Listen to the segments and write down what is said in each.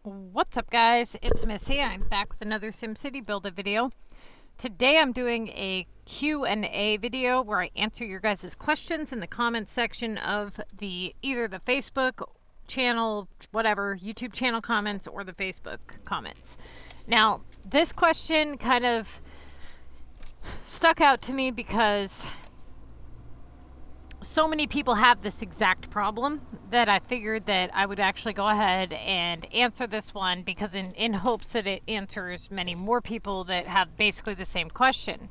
What's up, guys? It's Missy. I'm back with another SimCity Build a video. Today I'm doing a Q&A video where I answer your guys' questions in the comments section of either the Facebook channel, whatever, YouTube channel comments or the Facebook comments. Now, this question kind of stuck out to me because so many people have this exact problem that I figured that I would actually go ahead and answer this one because in hopes that it answers many more people that have basically the same question.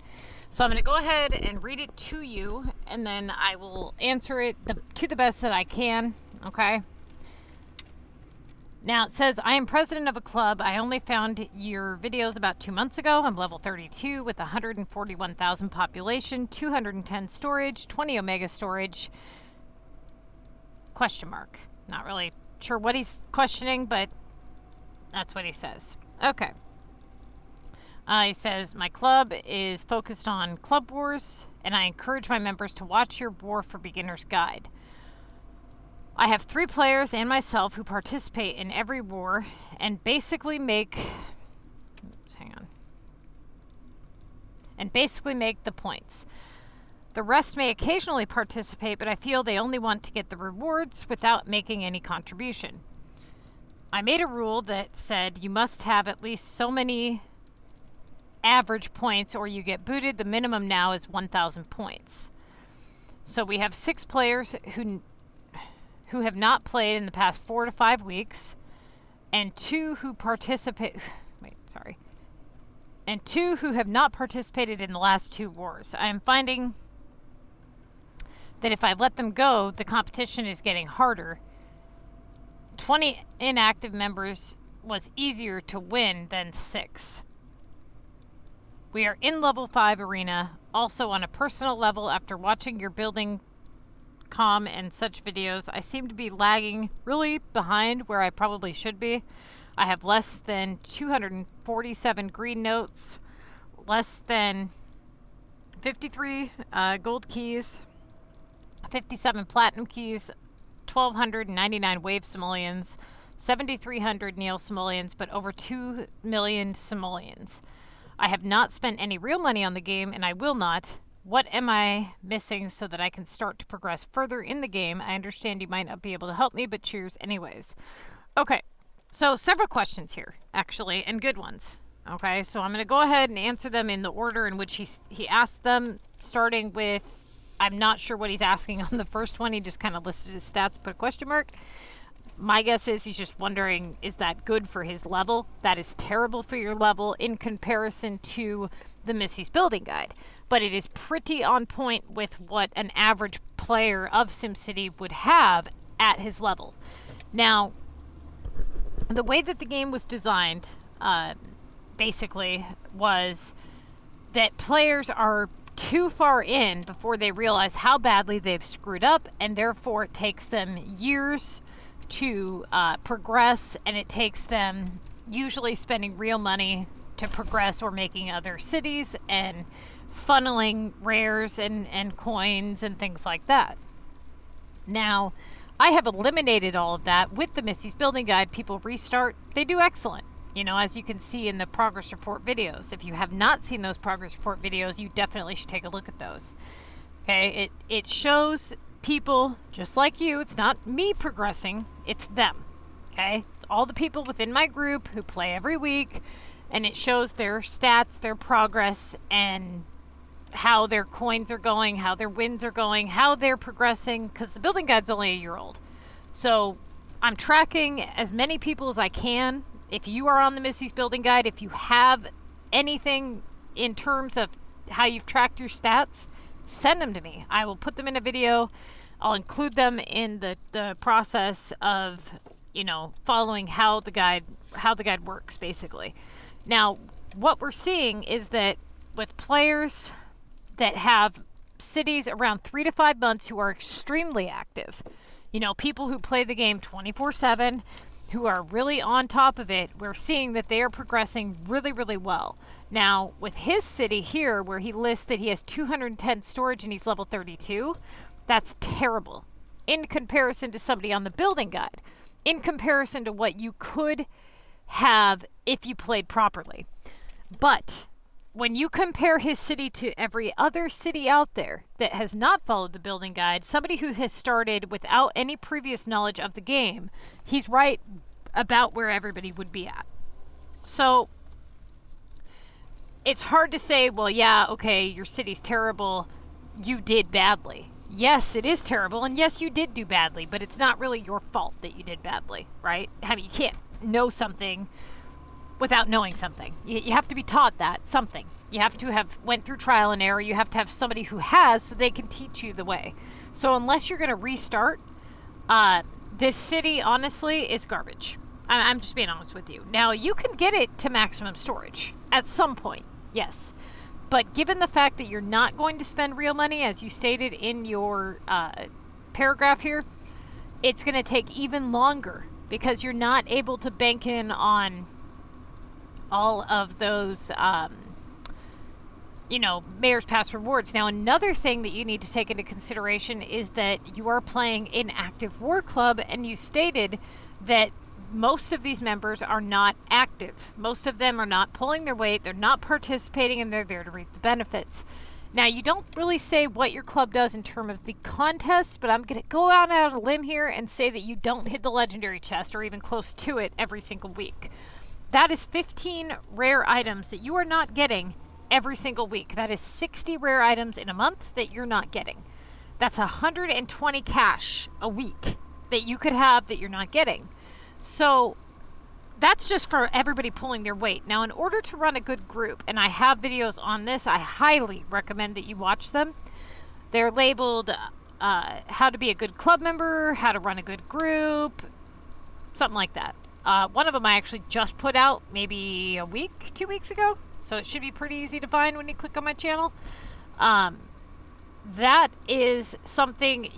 So I'm going to go ahead and read it to you, and then I will answer it to the best that I can, okay? Now it says, I am president of a club. I only found your videos about 2 months ago. I'm level 32 with 141,000 population, 210 storage, 20 Omega storage, question mark. Not really sure what he's questioning, but that's what he says. Okay. He says, my club is focused on Club Wars, and I encourage my members to watch your War for Beginners guide. I have 3 players and myself who participate in every war and basically make the points. The rest may occasionally participate, but I feel they only want to get the rewards without making any contribution. I made a rule that said you must have at least so many average points or you get booted. The minimum now is 1,000 points. So we have 6 players who have not played in the past 4 to 5 weeks, and 2 who have not participated in the last 2 wars. I am finding that if I let them go, the competition is getting harder. 20 inactive members was easier to win than 6. We are in level 5 arena, also on a personal level. After watching your building and such videos, I seem to be lagging really behind where I probably should be. I have less than 247 green notes, less than 53 gold keys, 57 platinum keys, 1,299 wave simoleons, 7,300 Neil simoleons, but over 2 million simoleons. I have not spent any real money on the game, and I will not. What am I missing so that I can start to progress further in the game? I understand you might not be able to help me, but cheers anyways. Okay, so several questions here, actually, and good ones. Okay, so I'm going to go ahead and answer them in the order in which he asked them, starting with, I'm not sure what he's asking on the first one. He just kind of listed his stats, put a question mark. My guess is he's just wondering, is that good for his level? That is terrible for your level in comparison to the Missy's Building Guide. But it is pretty on point with what an average player of SimCity would have at his level. Now, the way that the game was designed, basically, was that players are too far in before they realize how badly they've screwed up, and therefore it takes them years to progress, and it takes them usually spending real money to progress or making other cities and funneling rares and coins and things like that. Now, I have eliminated all of that with the Missy's Building Guide. People restart, they do excellent. You know, as you can see in the progress report videos. If you have not seen those progress report videos, you definitely should take a look at those. Okay, it shows people just like you. It's not me progressing, it's them. Okay, it's all the people within my group who play every week, and it shows their stats, their progress, and how their coins are going, how their wins are going, how they're progressing, because the building guide's only a year old. So I'm tracking as many people as I can. If you are on the Missy's Building Guide, if you have anything in terms of how you've tracked your stats, send them to me. I will put them in a video. I'll include them in the process of, you know, following how the guide works, basically. Now, what we're seeing is that with players that have cities around 3 to 5 months who are extremely active, you know, people who play the game 24/7, who are really on top of it, we're seeing that they are progressing really, really well. Now, with his city here, where he lists that he has 210 storage and he's level 32, that's terrible in comparison to somebody on the building guide. In comparison to what you could have if you played properly. But when you compare his city to every other city out there that has not followed the building guide, somebody who has started without any previous knowledge of the game, he's right about where everybody would be at. So it's hard to say, well, yeah, okay, your city's terrible, you did badly. Yes, it is terrible, and yes, you did do badly, but it's not really your fault that you did badly, right? I mean, you can't know something without knowing something. You have to be taught that something. You have to have went through trial and error. You have to have somebody who has, so they can teach you the way. So unless you're going to restart, this city, honestly, is garbage. I'm just being honest with you. Now, you can get it to maximum storage at some point, yes. But given the fact that you're not going to spend real money, as you stated in your paragraph here, it's going to take even longer because you're not able to bank in on all of those, Mayor's Pass rewards. Now, another thing that you need to take into consideration is that you are playing in active war club, and you stated that most of these members are not active. Most of them are not pulling their weight, they're not participating, and they're there to reap the benefits. Now, you don't really say what your club does in terms of the contest, but I'm going to go out on a limb here and say that you don't hit the legendary chest or even close to it every single week. That is 15 rare items that you are not getting every single week. That is 60 rare items in a month that you're not getting. That's 120 cash a week that you could have that you're not getting. So that's just for everybody pulling their weight. Now, in order to run a good group, and I have videos on this, I highly recommend that you watch them. They're labeled how to be a good club member, how to run a good group, something like that. One of them I actually just put out maybe a week, 2 weeks ago, so it should be pretty easy to find when you click on my channel. That is something,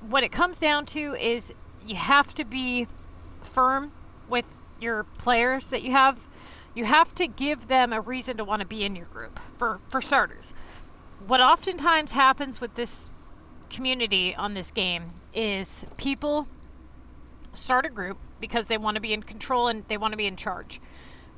what it comes down to is you have to be firm with your players that you have. You have to give them a reason to want to be in your group, for starters. What oftentimes happens with this community on this game is people start a group because they want to be in control and they want to be in charge,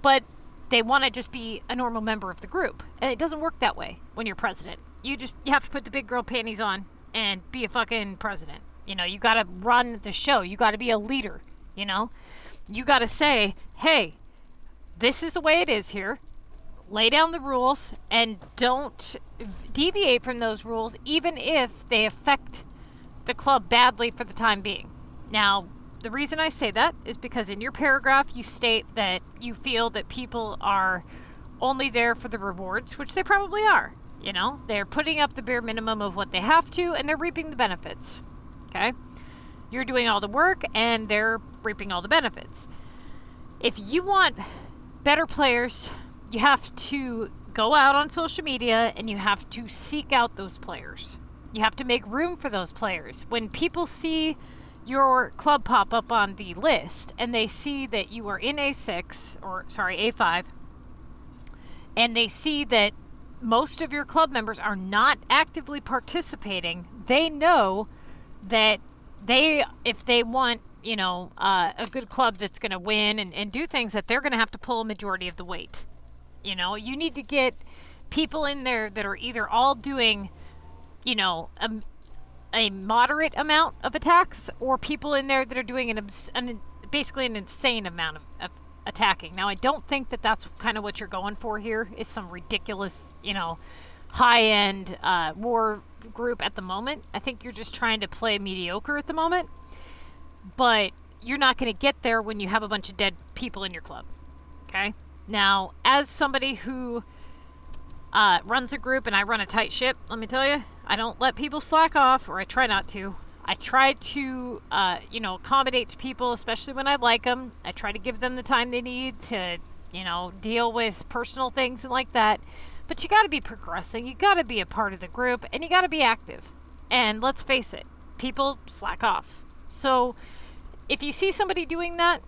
but they want to just be a normal member of the group, and it doesn't work that way when you're president. You have to put the big girl panties on and be a fucking president. You got to run the show. You got to be a leader. You got to say, hey, this is the way it is here. Lay down the rules and don't deviate from those rules, even if they affect the club badly for the time being. Now, the reason I say that is because in your paragraph you state that you feel that people are only there for the rewards, which they probably are. They're putting up the bare minimum of what they have to, and they're reaping the benefits. Okay? You're doing all the work, and they're reaping all the benefits. If you want better players, you have to go out on social media, and you have to seek out those players. You have to make room for those players. When people see your club pop up on the list, and they see that you are in A5, and they see that most of your club members are not actively participating, they know that if they want, a good club that's going to win and do things, that they're going to have to pull a majority of the weight. You need to get people in there that are either all doing, a moderate amount of attacks, or people in there that are doing basically an insane amount of attacking. Now, I don't think that that's kind of what you're going for here, is some ridiculous, high-end war group at the moment. I think you're just trying to play mediocre at the moment, but you're not going to get there when you have a bunch of dead people in your club. Okay? Now, as somebody who runs a group and I run a tight ship, let me tell you, I don't let people slack off, or I try not to. I try to, accommodate to people, especially when I like them. I try to give them the time they need to, deal with personal things and like that. But you got to be progressing. You got to be a part of the group, and you got to be active. And let's face it, people slack off. So if you see somebody doing that,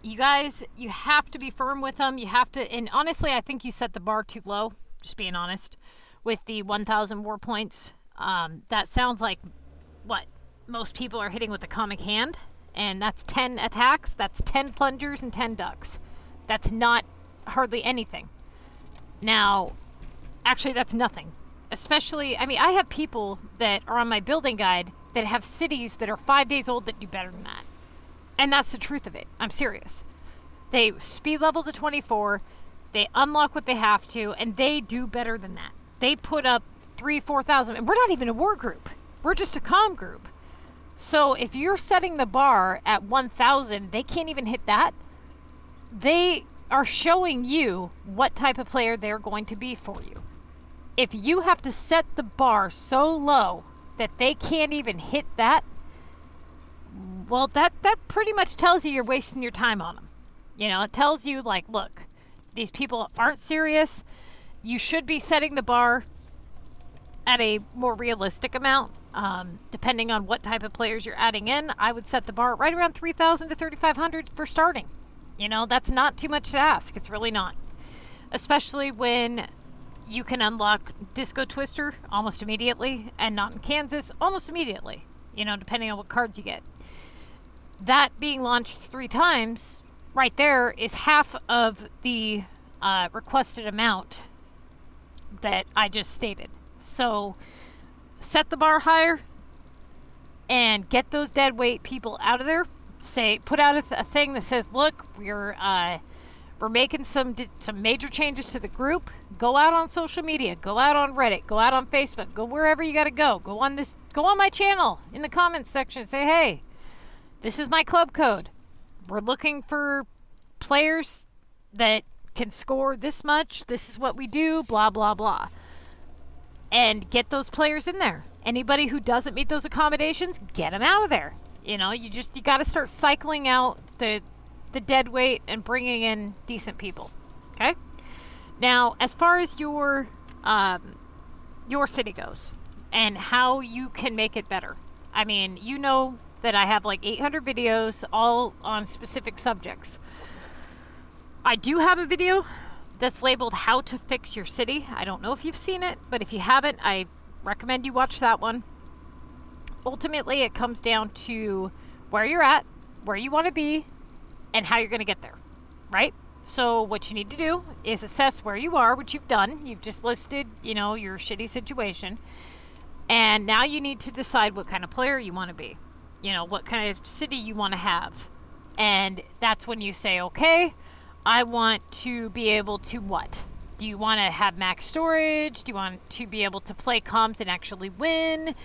you guys, you have to be firm with them. You have to, and honestly, I think you set the bar too low, just being honest, with the 1,000 war points. That sounds like what most people are hitting with a comic hand, and that's 10 attacks, that's 10 plungers and 10 ducks. That's not hardly anything. Now, actually that's nothing. Especially, I mean, I have people that are on my building guide that have cities that are 5 days old that do better than that. And that's the truth of it. I'm serious. They speed level to 24, they unlock what they have to, and they do better than that. They put up 3,000-4,000, and we're not even a war group. We're just a comm group. So if you're setting the bar at 1,000, they can't even hit that. They are showing you what type of player they're going to be for you. If you have to set the bar so low that they can't even hit that, well, that pretty much tells you you're wasting your time on them. You know, it tells you, like, look, these people aren't serious. You should be setting the bar at a more realistic amount. Depending on what type of players you're adding in, I would set the bar right around 3,000 to 3,500 for starting. You know, that's not too much to ask. It's really not. Especially when you can unlock Disco Twister almost immediately, and Not in Kansas almost immediately, you know, depending on what cards you get. That being launched 3 times, right there is half of the requested amount that I just stated. So set the bar higher and get those dead weight people out of there. Say, put out a thing that says, look, we're making some major changes to the group. Go out on social media, go out on Reddit, go out on Facebook, go wherever you got to go. Go on my channel in the comments section. Say, hey, this is my club code. We're looking for players that can score this much. This is what we do, blah, blah, blah. And get those players in there. Anybody who doesn't meet those accommodations, get them out of there. You know, you got to start cycling out the dead weight and bringing in decent people. Okay? Now, as far as your city goes and how you can make it better. I mean, you know that I have like 800 videos all on specific subjects. I do have a video that's labeled How to Fix Your City. I don't know if you've seen it, but if you haven't, I recommend you watch that one. Ultimately, it comes down to where you're at, where you want to be, and how you're going to get there, right? So what you need to do is assess where you are, which you've done. You've just listed, you know, your shitty situation. And now you need to decide what kind of player you want to be. You know, what kind of city you want to have. And that's when you say, okay, I want to be able to what? Do you want to have max storage? Do you want to be able to play comms and actually win?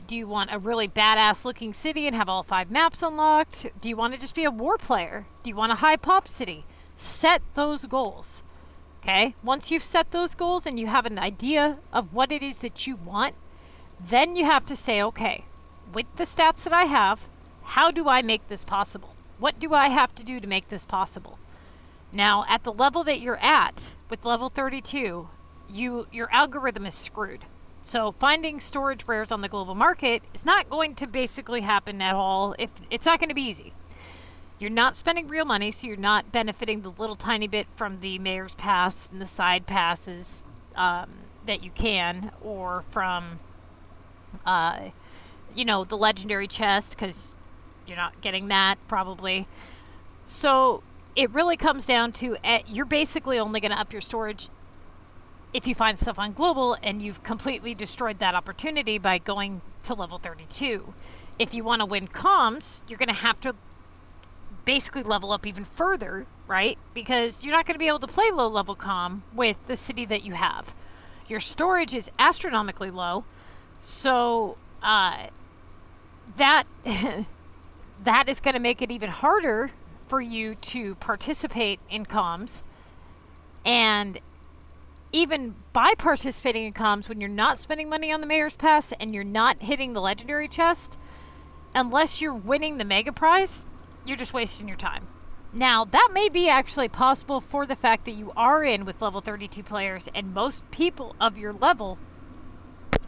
Do you want a really badass looking city and have all 5 maps unlocked? Do you want to just be a war player? Do you want a high pop city? Set those goals. Okay? Once you've set those goals and you have an idea of what it is that you want, then you have to say, okay, with the stats that I have, how do I make this possible? What do I have to do to make this possible? Now, at the level that you're at, with level 32, your algorithm is screwed. So finding storage rares on the global market is not going to basically happen at all. If it's not going to be easy. You're not spending real money, so you're not benefiting the little tiny bit from the mayor's pass and the side passes that you can, or from, you know, the legendary chest, because you're not getting that probably. So it really comes down to you're basically only going to up your storage if you find stuff on global, and you've completely destroyed that opportunity by going to level 32. If you want to win comms, you're going to have to basically level up even further, right? Because you're not going to be able to play low level comm with the city that you have. Your storage is astronomically low, so that that is going to make it even harder for you to participate in comms. And even by participating in comms, when you're not spending money on the mayor's pass and you're not hitting the legendary chest, unless you're winning the mega prize, you're just wasting your time. Now, that may be actually possible for the fact that you are in with level 32 players, and most people of your level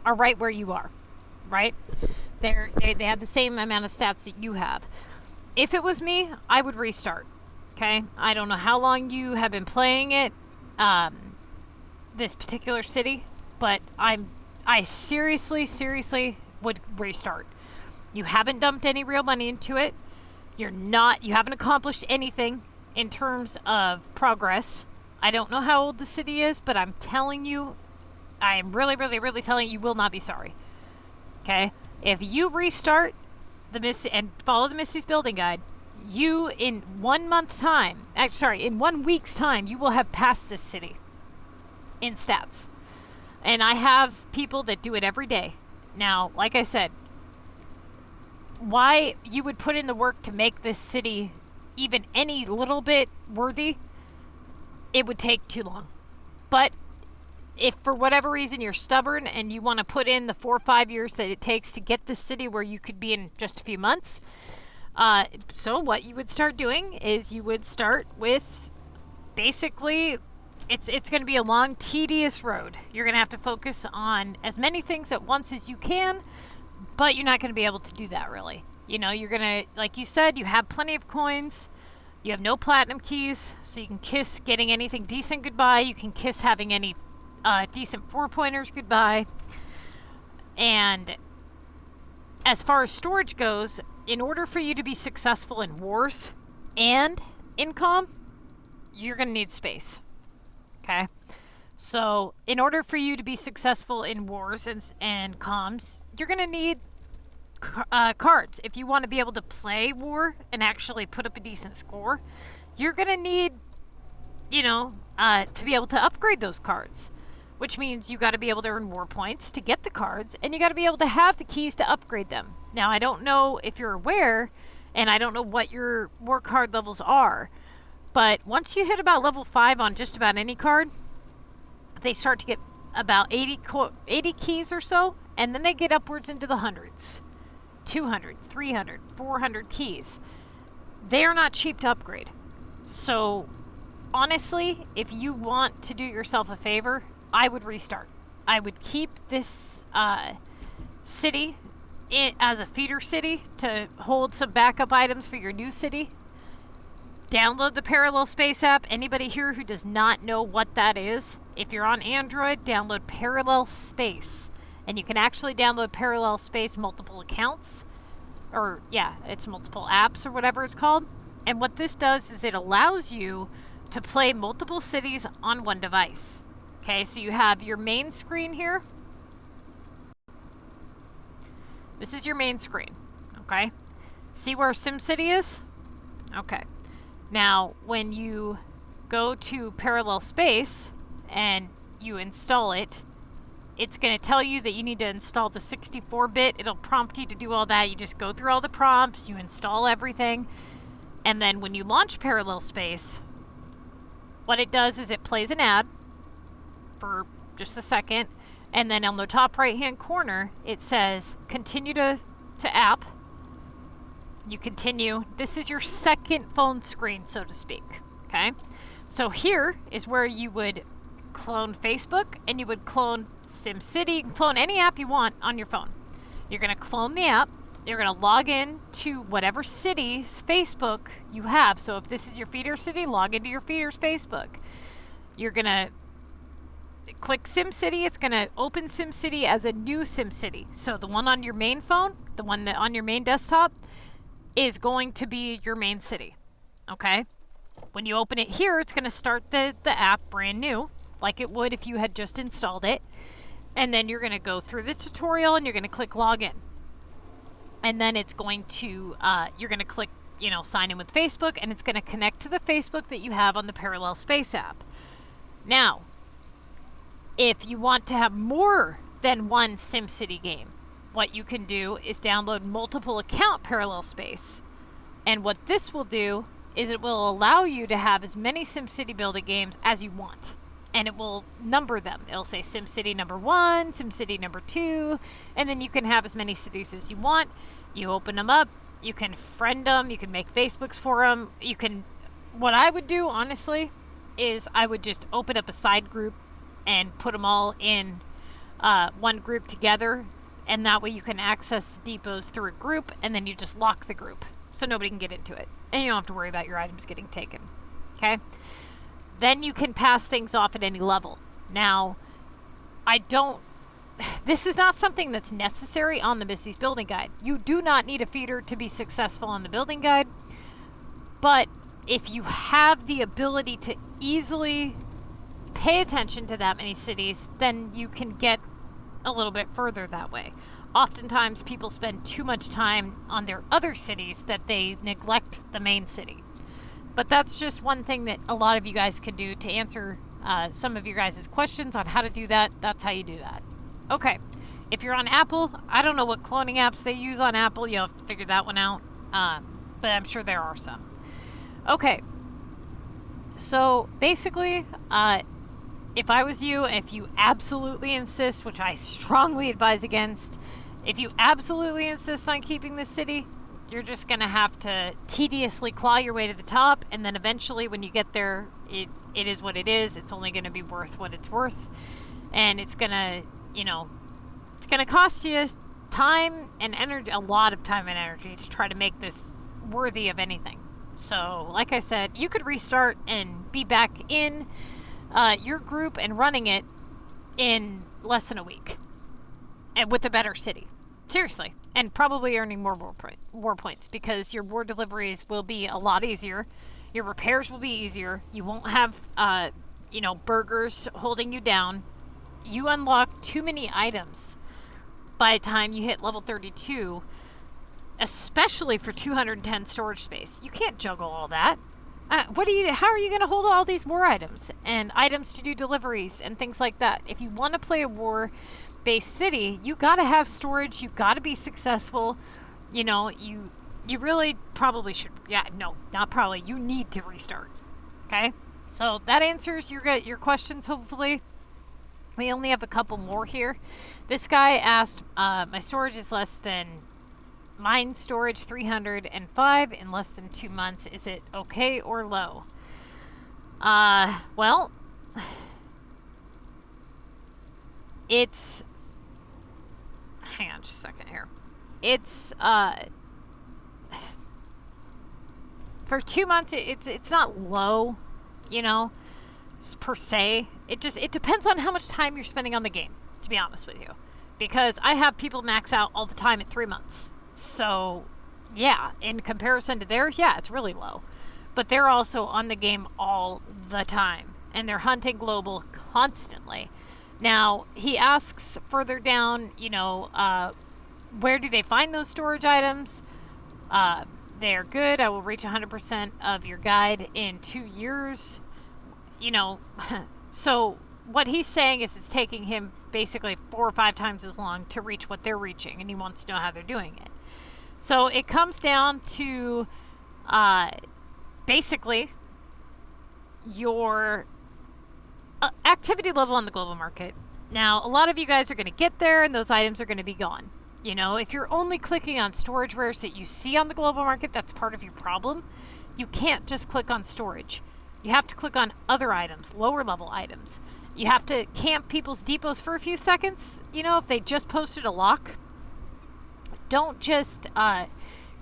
are right where you are, right? They have the same amount of stats that you have. If it was me, I would restart, okay? I don't know how long you have been playing it, this particular city, but I seriously would restart. You haven't dumped any real money into it. You haven't accomplished anything in terms of progress. I don't know how old the city is, but I'm telling you, I am really, really, really telling you, you will not be sorry. Okay? If you restart and follow the Missy's Building Guide, you, in 1 month's time, in 1 week's time, you will have passed this city in stats. And I have people that do it every day. Now, like I said, why you would put in the work to make this city even any little bit worthy, it would take too long. But if for whatever reason you're stubborn and you want to put in the 4 or 5 years that it takes to get this city where you could be in just a few months, so what you would start doing is you would start with basically, it's going to be a long, tedious road. You're going to have to focus on as many things at once as you can, but you're not going to be able to do that really. You know, you're going to, like you said, you have plenty of coins. You have no platinum keys, so you can kiss getting anything decent goodbye. You can kiss having any decent 4-pointers goodbye. And as far as storage goes, in order for you to be successful in wars and in comm, you're going to need space. Okay? So in order for you to be successful in wars and comms, you're going to need cards. If you want to be able to play war and actually put up a decent score, you're going to need, to be able to upgrade those cards, which means you got to be able to earn war points to get the cards, and you got to be able to have the keys to upgrade them. Now, I don't know if you're aware, and I don't know what your war card levels are, but once you hit about level 5 on just about any card, they start to get about 80 keys or so, and then they get upwards into the hundreds. 200, 300, 400 keys. They are not cheap to upgrade. So, honestly, if you want to do yourself a favor, I would restart. I would keep this city as a feeder city to hold some backup items for your new city. Download the Parallel Space app. Anybody here who does not know what that is, if you're on Android, download Parallel Space. And you can actually download Parallel Space multiple accounts. Or, yeah, it's multiple apps or whatever it's called. And what this does is it allows you to play multiple cities on one device. Okay, so you have your main screen here. This is your main screen. Okay. See where SimCity is? Okay. Now, when you go to Parallel Space and you install it, it's going to tell you that you need to install the 64-bit. It'll prompt you to do all that. You just go through all the prompts, you install everything, and then when you launch Parallel Space, what it does is it plays an ad for just a second, and then on the top right-hand corner, it says, continue to app. You continue. This is your second phone screen, so to speak. Okay? So here is where you would clone Facebook, and you would clone SimCity. You can clone any app you want on your phone. You're going to clone the app. You're going to log in to whatever city's Facebook you have. So if this is your feeder city, log into your feeder's Facebook. You're going to click SimCity. It's going to open SimCity as a new SimCity. So the one on your main phone, the one that on your main desktop, is going to be your main city. Okay? When you open it here, it's going to start the app brand new, like it would if you had just installed it. And then you're going to go through the tutorial and you're going to click login. And then it's going to, you're going to click, sign in with Facebook, and it's going to connect to the Facebook that you have on the Parallel Space app. Now, if you want to have more than one SimCity game, what you can do is download multiple account Parallel Space. And what this will do is it will allow you to have as many SimCity Build games as you want. And it will number them. It'll say SimCity number 1, SimCity number 2, and then you can have as many cities as you want. You open them up, you can friend them, you can make Facebooks for them. You can, what I would do, honestly, is I would just open up a side group and put them all in one group together, and that way you can access the depots through a group, and then you just lock the group so nobody can get into it. And you don't have to worry about your items getting taken. Okay? Then you can pass things off at any level. Now, this is not something that's necessary on the Missy's Building Guide. You do not need a feeder to be successful on the building guide. But if you have the ability to easily pay attention to that many cities, then you can get a little bit further that way. Oftentimes people spend too much time on their other cities that they neglect the main city. But that's just one thing that a lot of you guys can do to answer some of your guys' questions on how to do that. That's how you do that. Okay, if you're on Apple, I don't know what cloning apps they use on Apple. You'll have to figure that one out. But I'm sure there are some. Okay, so basically, if I was you, if you absolutely insist, which I strongly advise against, if you absolutely insist on keeping this city, you're just going to have to tediously claw your way to the top, and then eventually when you get there, it is what it is. It's only going to be worth what it's worth, and it's going to, you know, it's going to cost you time and energy, a lot of time and energy to try to make this worthy of anything. So, like I said, you could restart and be back in your group and running it in less than a week, and with a better city. Seriously. And probably earning more war points, because your war deliveries will be a lot easier. Your repairs will be easier. You won't have, you know, burgers holding you down. You unlock too many items by the time you hit level 32, especially for 210 storage space. You can't juggle all that. How are you going to hold all these war items and items to do deliveries and things like that? If you want to play a war-based city, you got to have storage. You got to be successful. You know, you really probably should. Yeah, no, not probably. You need to restart. Okay, so that answers your questions. Hopefully, we only have a couple more here. This guy asked, my storage is less than. Mine storage 305 in less than 2 months. Is it okay or low? Well, it's, hang on just a second here. It's, for 2 months, it's not low, you know, per se. It depends on how much time you're spending on the game, to be honest with you. Because I have people max out all the time at 3 months. So, yeah, in comparison to theirs, yeah, it's really low. But they're also on the game all the time, and they're hunting global constantly. Now, he asks further down, you know, where do they find those storage items? They're good. I will reach 100% of your guide in 2 years. You know, so what he's saying is it's taking him basically 4 or 5 times as long to reach what they're reaching, and he wants to know how they're doing it. So it comes down to basically your activity level on the global market. Now, a lot of you guys are going to get there and those items are going to be gone. You know, if you're only clicking on storage wares that you see on the global market, that's part of your problem. You can't just click on storage. You have to click on other items, lower level items. You have to camp people's depots for a few seconds. You know, if they just posted a lock, don't just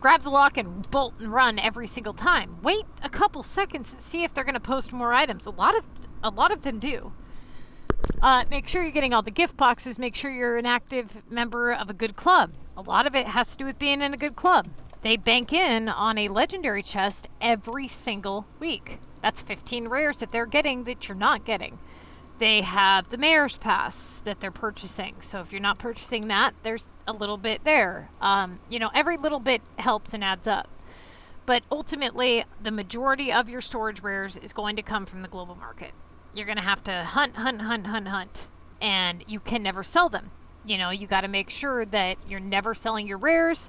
grab the lock and bolt and run every single time. Wait a couple seconds and see if they're going to post more items. A lot of them do. Make sure you're getting all the gift boxes. Make sure you're an active member of a good club. A lot of it has to do with being in a good club. They bank in on a legendary chest every single week. That's 15 rares that they're getting that you're not getting. They have the mayor's pass that they're purchasing. So if you're not purchasing that, there's a little bit there. You know, every little bit helps and adds up. But ultimately, the majority of your storage rares is going to come from the global market. You're going to have to hunt. And you can never sell them. You know, you got to make sure that you're never selling your rares.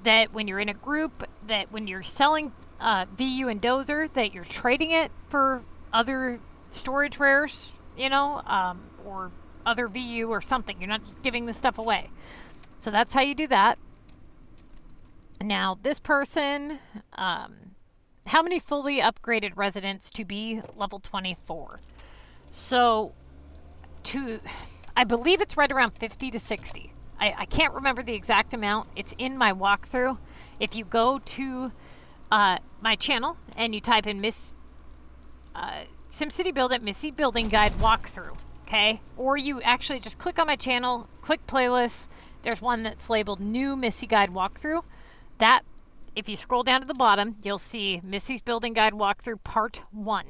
That when you're in a group, that when you're selling VU and Dozer, that you're trading it for other storage rares. You know, or other VU or something. You're not just giving this stuff away. So that's how you do that. Now, this person, how many fully upgraded residents to be level 24? So, I believe it's right around 50 to 60. I can't remember the exact amount. It's in my walkthrough. If you go to my channel and you type in SimCity Build at Missy Building Guide Walkthrough, okay? Or you actually just click on my channel, click playlists. There's one that's labeled New Missy Guide Walkthrough. That if you scroll down to the bottom, you'll see Missy's Building Guide Walkthrough Part 1.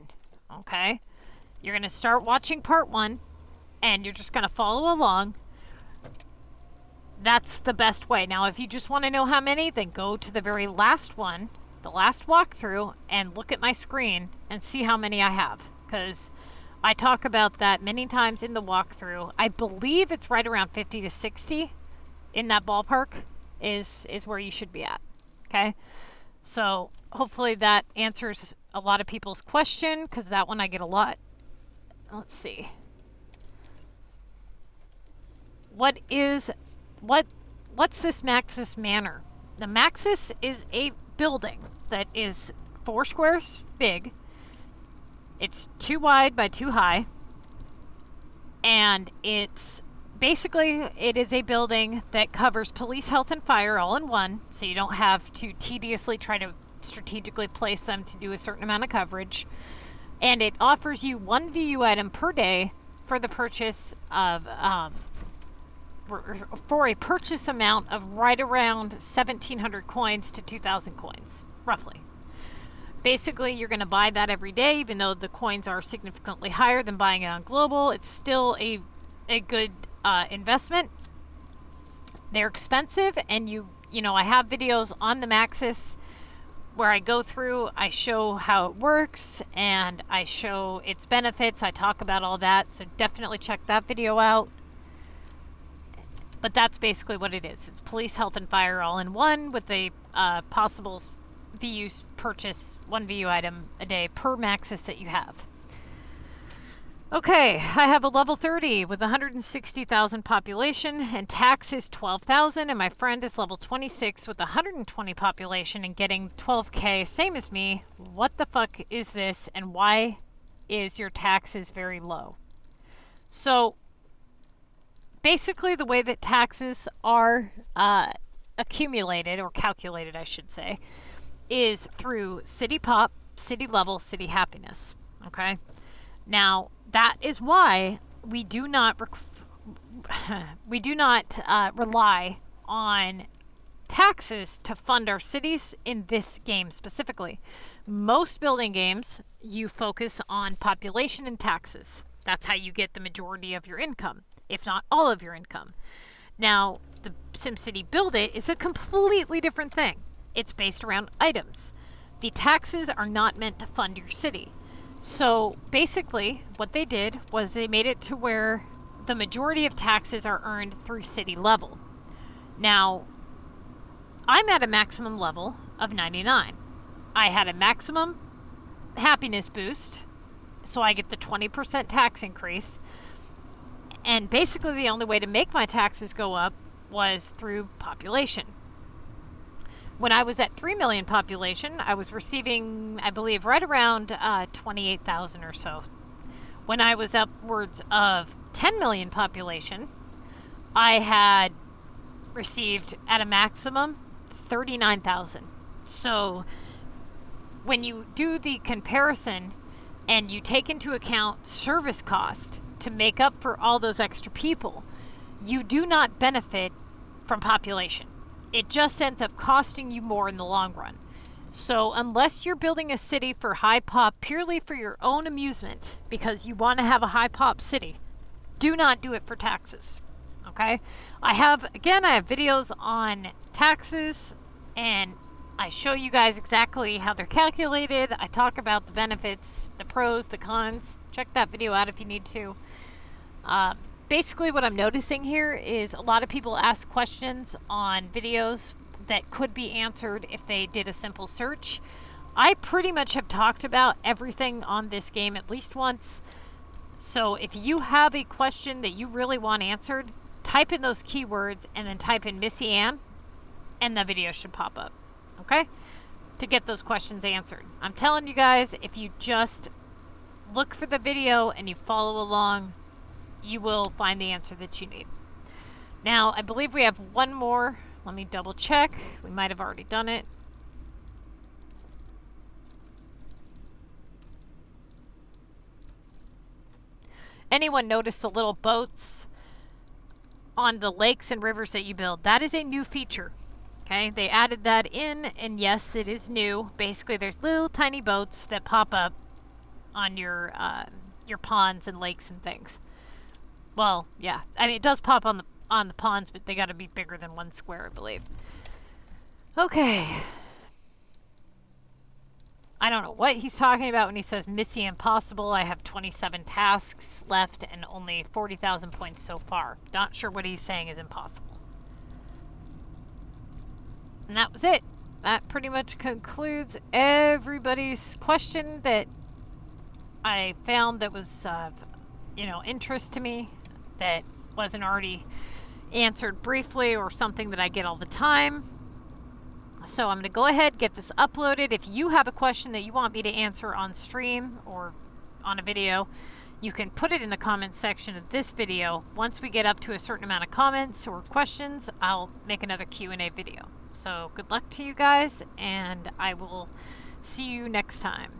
Okay? You're going to start watching Part 1, and you're just going to follow along. That's the best way. Now, if you just want to know how many, then go to the very last one, the last walkthrough, and look at my screen and see how many I have. Because I talk about that many times in the walkthrough. I believe it's right around 50 to 60 in that ballpark is where you should be at. Okay? So hopefully that answers a lot of people's question, because that one I get a lot. Let's see. What's this Maxis Manor? The Maxis is a building that is 4 squares big. It's 2 wide by 2 high. And it's basically, it is a building that covers police, health, and fire all in one. So you don't have to tediously try to strategically place them to do a certain amount of coverage. And it offers you 1 VU item per day for the purchase of for a purchase amount of right around 1,700 coins to 2,000 coins, roughly. Basically, you're going to buy that every day, even though the coins are significantly higher than buying it on Global. It's still a good investment. They're expensive, and you know, I have videos on the Maxis where I go through, I show how it works, and I show its benefits. I talk about all that, so definitely check that video out. But that's basically what it is. It's police, health, and fire all in one, with a possible VU purchase, 1 VU item a day per Maxis that you have. Okay, I have a level 30 with 160,000 population, and tax is 12,000, and my friend is level 26 with 120 population and getting 12K, same as me. What the fuck is this, and why is your taxes very low? So basically, the way that taxes are accumulated, or calculated, I should say, is through city pop, city level, city happiness. Okay? Now, that is why we do not rely on taxes to fund our cities in this game specifically. Most building games, you focus on population and taxes. That's how you get the majority of your income, if not all of your income. Now, the SimCity Build It is a completely different thing. It's based around items. The taxes are not meant to fund your city. So basically, what they did was they made it to where the majority of taxes are earned through city level. Now, I'm at a maximum level of 99. I had a maximum happiness boost, so I get the 20% tax increase. And basically the only way to make my taxes go up was through population. When I was at 3 million population, I was receiving, I believe, right around 28,000 or so. When I was upwards of 10 million population, I had received at a maximum 39,000. So when you do the comparison and you take into account service cost to make up for all those extra people, you do not benefit from population. It just ends up costing you more in the long run. So unless you're building a city for high pop purely for your own amusement, because you want to have a high pop city, do not do it for taxes. Okay? I have videos on taxes, and I show you guys exactly how they're calculated. I talk about the benefits, the pros, the cons. Check that video out if you need to. Basically what I'm noticing here is a lot of people ask questions on videos that could be answered if they did a simple search. I pretty much have talked about everything on this game at least once. So if you have a question that you really want answered, type in those keywords and then type in MissyAnne, and the video should pop up. Okay? To get those questions answered. I'm telling you guys, if you just look for the video and you follow along, you will find the answer that you need. Now, I believe we have one more. Let me double check. We might have already done it. Anyone notice the little boats on the lakes and rivers that you build? That is a new feature. Okay, they added that in, and yes, it is new. Basically, there's little tiny boats that pop up on your ponds and lakes and things. Well, yeah, I mean it does pop on the ponds, but they got to be bigger than 1 square, I believe. Okay. I don't know what he's talking about when he says Missy Impossible. I have 27 tasks left and only 40,000 points so far. Not sure what he's saying is impossible. And that was it. That pretty much concludes everybody's question that I found that was of, interest to me, that wasn't already answered briefly or something that I get all the time. So I'm going to go ahead, get this uploaded. If you have a question that you want me to answer on stream or on a video, you can put it in the comments section of this video. Once we get up to a certain amount of comments or questions, I'll make another Q&A video. So good luck to you guys, and I will see you next time.